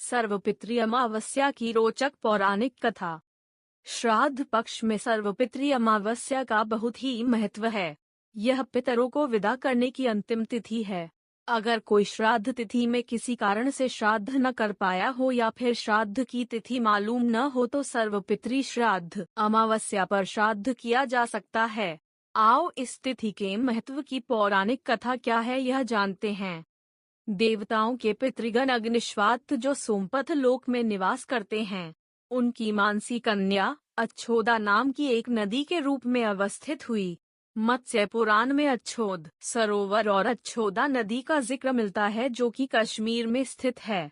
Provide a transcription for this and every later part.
सर्वपितृ अमावस्या की रोचक पौराणिक कथा। श्राद्ध पक्ष में सर्वपितृ अमावस्या का बहुत ही महत्व है। यह पितरों को विदा करने की अंतिम तिथि है। अगर कोई श्राद्ध तिथि में किसी कारण से श्राद्ध न कर पाया हो या फिर श्राद्ध की तिथि मालूम न हो तो सर्वपितृ श्राद्ध अमावस्या पर श्राद्ध किया जा सकता है। आओ इस तिथि के महत्व की पौराणिक कथा क्या है यह जानते हैं। देवताओं के पितृगण अग्निश्वात जो सोमपथ लोक में निवास करते हैं, उनकी मानसी कन्या अच्छोदा नाम की एक नदी के रूप में अवस्थित हुई। मत्स्य पुराण में अच्छोद सरोवर और अच्छोदा नदी का जिक्र मिलता है जो कि कश्मीर में स्थित है।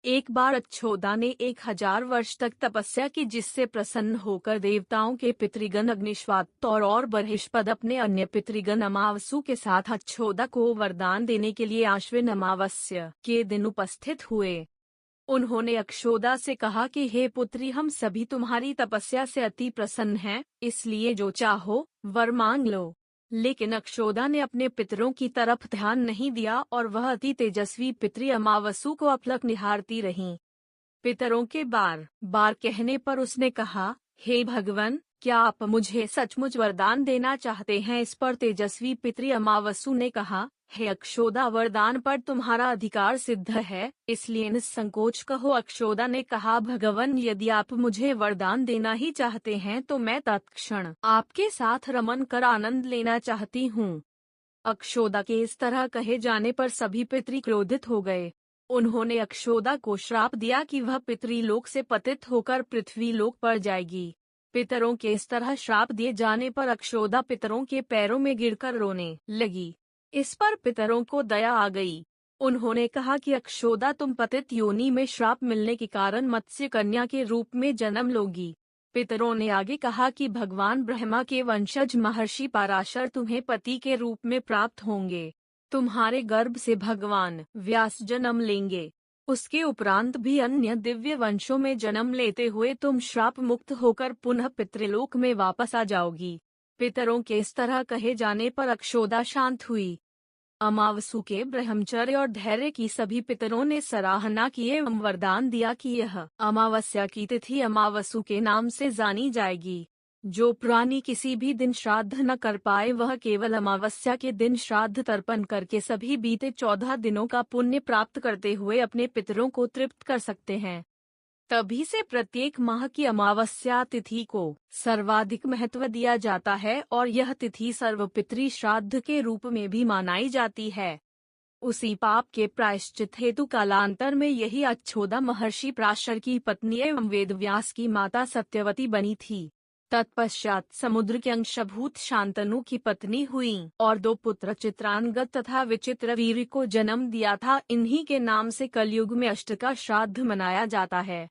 एक बार अच्छोदा ने 1000 वर्ष तक तपस्या की जिससे प्रसन्न होकर देवताओं के पितृगण अग्निश्वात और बृहस्पति अपने अन्य पितृगण अमावसु के साथ अच्छोदा को वरदान देने के लिए आश्विन अमावस्या के दिन उपस्थित हुए। उन्होंने अक्षोदा से कहा कि हे पुत्री, हम सभी तुम्हारी तपस्या से अति प्रसन्न हैं, इसलिए जो चाहो वर मांग लो। लेकिन अक्षोदा ने अपने पितरों की तरफ ध्यान नहीं दिया और वह अति तेजस्वी पितृ अमावसु को अपलक निहारती रहीं। पितरों के बार बार कहने पर उसने कहा, हे भगवान, क्या आप मुझे सचमुच वरदान देना चाहते हैं? इस पर तेजस्वी पितृ अमावसु ने कहा, हे अक्षोदा, वरदान पर तुम्हारा अधिकार सिद्ध है, इसलिए निसंकोच कहो। अक्षोदा ने कहा, भगवान, यदि आप मुझे वरदान देना ही चाहते हैं तो मैं तत्क्षण आपके साथ रमन कर आनंद लेना चाहती हूँ। अक्षोदा के इस तरह कहे जाने पर सभी पितृ क्रोधित हो गए। उन्होंने अक्षोदा को श्राप दिया कि वह पितृलोक से पतित होकर पृथ्वी लोक पर जाएगी। पितरों के इस तरह श्राप दिए जाने पर अक्षोदा पितरों के पैरों में गिरकर रोने लगी। इस पर पितरों को दया आ गई। उन्होंने कहा कि अक्षोदा, तुम पतित योनि में श्राप मिलने के कारण मत्स्य कन्या के रूप में जन्म लोगी। पितरों ने आगे कहा कि भगवान ब्रह्मा के वंशज महर्षि पराशर तुम्हें पति के रूप में प्राप्त होंगे। तुम्हारे गर्भ से भगवान व्यास जन्म लेंगे। उसके उपरांत भी अन्य दिव्य वंशों में जन्म लेते हुए तुम श्राप मुक्त होकर पुनः पितृलोक में वापस आ जाओगी। पितरों के इस तरह कहे जाने पर अक्षोदा शांत हुई। अमावसु के ब्रह्मचर्य और धैर्य की सभी पितरों ने सराहना की एवं वरदान दिया कि यह अमावस्या की तिथि अमावसु के नाम से जानी जाएगी। जो प्राणी किसी भी दिन श्राद्ध न कर पाए वह केवल अमावस्या के दिन श्राद्ध तर्पण करके सभी बीते 14 दिनों का पुण्य प्राप्त करते हुए अपने पितरों को तृप्त कर सकते हैं। तभी से प्रत्येक माह की अमावस्या तिथि को सर्वाधिक महत्व दिया जाता है और यह तिथि सर्वपितृ श्राद्ध के रूप में भी मनाई जाती है। उसी पाप के प्रायश्चित हेतु कालांतर में यही अच्छोदा महर्षि पराशर की पत्नी एवं वेदव्यास की माता सत्यवती बनी थी। तत्पश्चात समुद्र के अंशभूत शांतनु की पत्नी हुई और 2 पुत्र चित्रांगद तथा विचित्रवीर्य को जन्म दिया था। इन्हीं के नाम से कलयुग में अष्टका श्राद्ध मनाया जाता है।